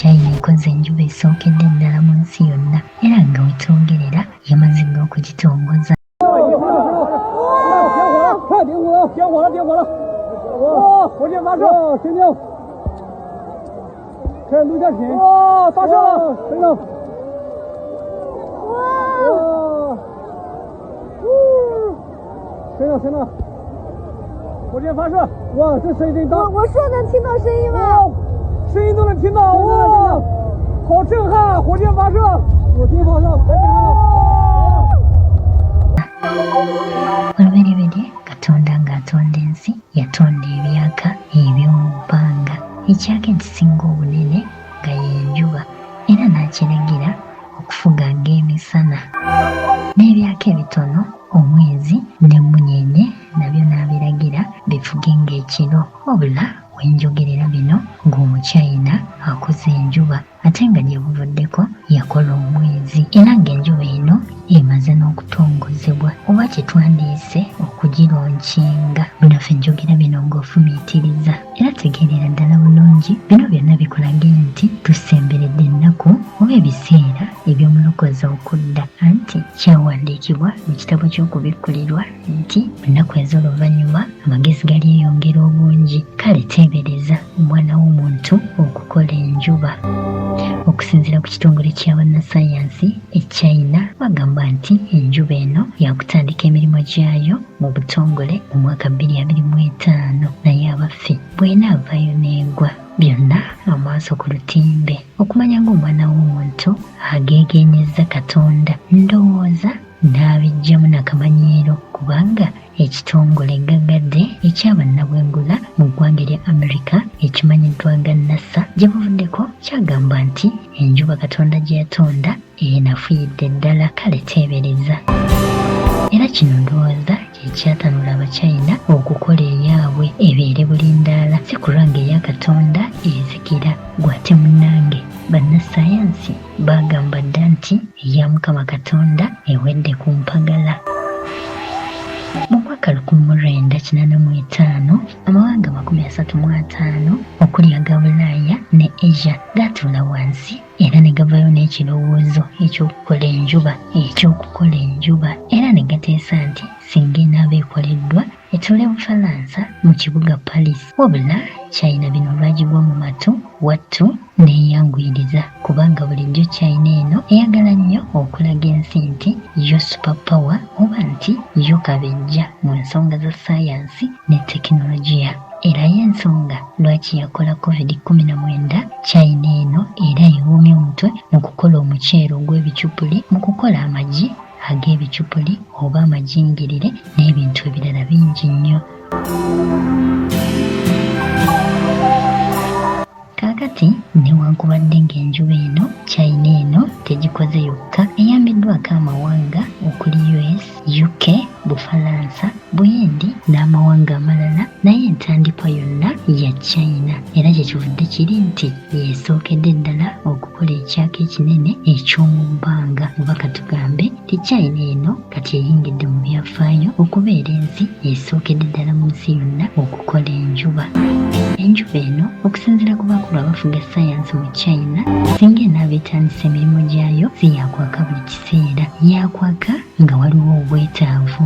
China ekoze enjuba esookedde ddala mu nsi yonna era nga wetwogerera yamaze okugitongoza. 点火了！火箭发射，停！开始录下品。哇，发射了！等等。哇！停了！火箭发射！哇，这声音真大！我说能听到声音吗？声音都能听到！哇，好震撼！火箭发射！火箭发射！太震撼了！ Olubereberye Katonda ng'atonda ensi yatonda ebyaka eby'omubbanga ekyaka ekisinga obunene nga y'enjuba era n'akiragira okufuga ng'emisana n'ebyaka ebitono omwezi n'emmunyeenye nabyo n'abiragira bifuge ng'ekiro wabula wenjogerera bino ng'Omuchina akoze enjuba ate nga gye buvuddeko yakola omwezi era ng'enjuba eno emaze n'okutongozebwa oba kyetwandiise okugironkinga. Bino ffe njogera bino ng'ofumiitiriza era tegeerera ddala bulungi bino byonna bikulaga nti tusemberedde ennaku oba ebiseera eby'omulokozi okudda anti kyawandiikibwa mu kitabo ky'okubikkulirwa nti ennaku ez'oluvannyuma amagezi galyeyongera obungi kale teebereza omwana w'omuntu okukola enjuba. Okusinziira ku kitongole ky'abannasayansi e China bagamba nti enjuba eno yakutandika emirimu gyayo mu butongole mu mwaka 2025 naye abaffe bw'enaavaayo n'egwa byonna amaaso ku lutimbe okumanya ng'omwana w'omuntu ageegeenyezza Katonda ndowooza n'abiggyamu n'akamanyiiro kubanga ekitongole gaggadde ekyabannabwengula mu ggwanga erya Amerika ekimanyiddwa nga NASA gye buvuddeko kyagamba nti enjuba Katonda gye yatonda enafuyidde ddala kale teebereza era kino ndowooza kyekyatanula Abachina okukola eyaabwe ebeere bulindaala si kulwanga eya Katonda ezikira gwate munnange bannasayansi bagamba dda nti eya Mukama Katonda ewedde ku mpagala. Mu mwaka 1985 amawanga 35 okuli aga Bulaaya ne Asia gatuula wansi era ne gavaayo n'ekirowoozo eky'okukola enjuba era ne gateesa nti singa enaaba ekoleddwa etuule Bufalansa mu kibuga Paris wabula China bino lwagigwa mu matu wattu neeyanguyiriza kubanga bulijjo China eno eyagala nnyo okulaga ensi nti yo super power oba nti yo kabejja mu nsonga za sayansi ne tekinologiya. Era y'ensonga lwaki yakola COVID-19 China eno era ewuumye omutwe mu kukola omuceere ogw'ebicupuli mu kukola amagi ag'ebicupuli oba amajingirire n'ebintu ebirala bingi nnyo. Kaakati newankubadde ng'enjuba eno China eno tegikoze yokka eyambiddwako amawanga okuli US, UK, Bufalansa, Buyindi n'amawanga amalala naye entandikwa yonna ya China era kyekivudde kiri nti yesookedde ddala okukola ekyaka ekinene eky'omu bbanga oba katugambe ti China eno kati eyingidde mu byafaayo okubeera ensi esookedde ddala mu nsi yonna okukola enjuba. Enjuba eno okusinziira ku bakulu abafuga sayansi mu China singa enaaba etandisa emirimu gyayo si yakwaka buli kiseera yakwaka nga waliwo obwetaavu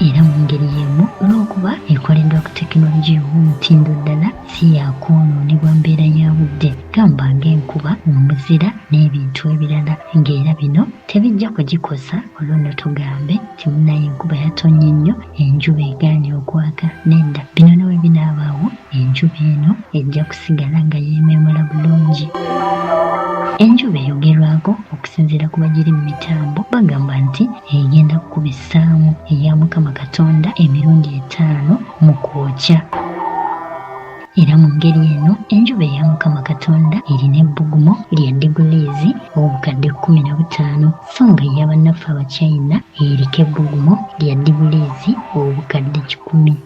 era mu ngeri y'emu olw'okuba ekoleddwa ku tekinologiya ow'omutindo ddala si yakwonoonebwa mbeera ya budde gamba ng'enkuba omuzira n'ebintu ebirala ng'era bino tebijja kugikosa olwo tugambe ti munnaye enkuba yatonnye nnyo enjuba egaanye okwaka nedda bino ne bwe binaabaawo enjuba eno ejja kusigala nga yeememula bulungi. Enjuba eyogerwako okusinziira ku bagiri mu mitambo bagamba nti egenda kukubisaamu eya Mukama Katonda emirundi 5 mu kwokya. Era mu ngeri eno enjuba eya Mukama Katonda erina ebbugumo lya diguliizi obukadde 15 so nga ey'abannaffe Abachina eriko ebbugumo lya diguliizi obukadde 10.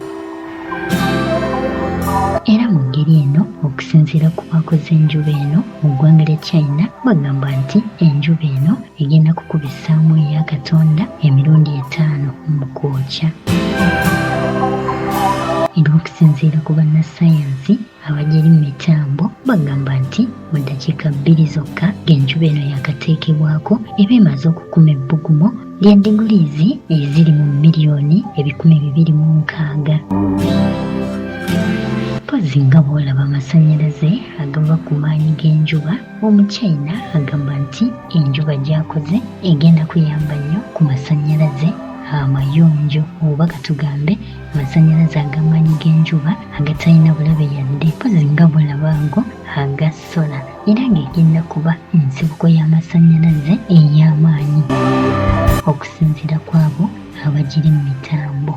Era mu ngeri eno okusinziira ku bakoze enjuba eno mu ggwanga lya China bagamba nti enjuba eno egenda kukubisaamu eya Katonda emirundi 5 mu kwokya. Era okusinziira ku bannasayansi abagiri mu mitambo bagamba nti mu ddakiika 2 zokka ng'enjuba eno yakateekebwako eba emaze okukuma ebbugumu lya diguriizi eziri mu miliyoni 206. Mpozi nga bw'olaba amasannyalaze agava ku maanyi g'enjuba, Omuchina agamba nti enjuba gy'akoze egenda kuyamba nnyo ku masannyalaze amayonjo, oba katugambe amasannyalaze ag'amaanyi g'enjuba agatalina bulabe yadde, mpozi nga bw'olaba ngo aga sola, era ng'egenda kuba ensibuko y'amasannyalaze ey'amaanyi okusinziira kw'abo abagiri mu mitambo.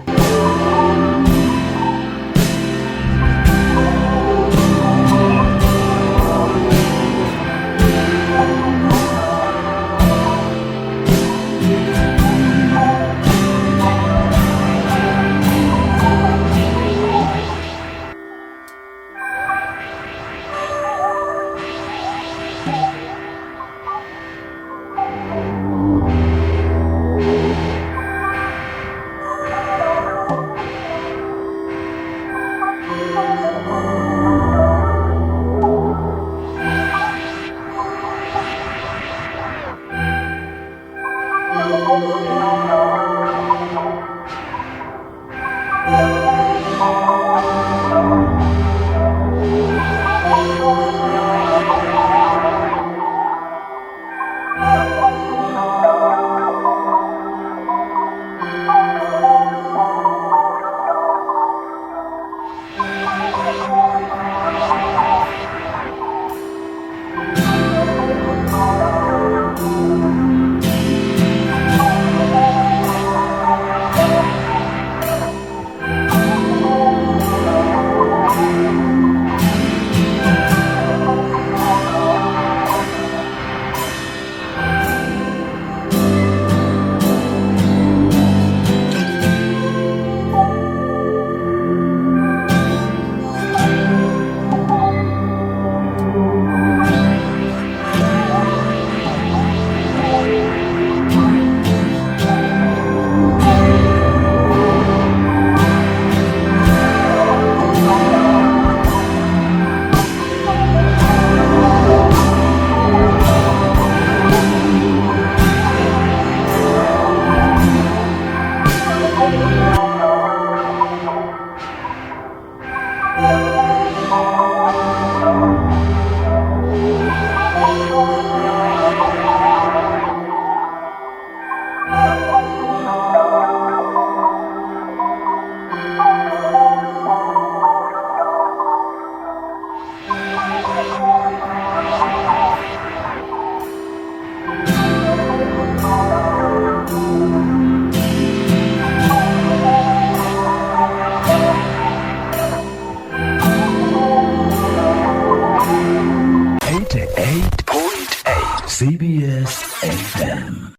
CBS FM.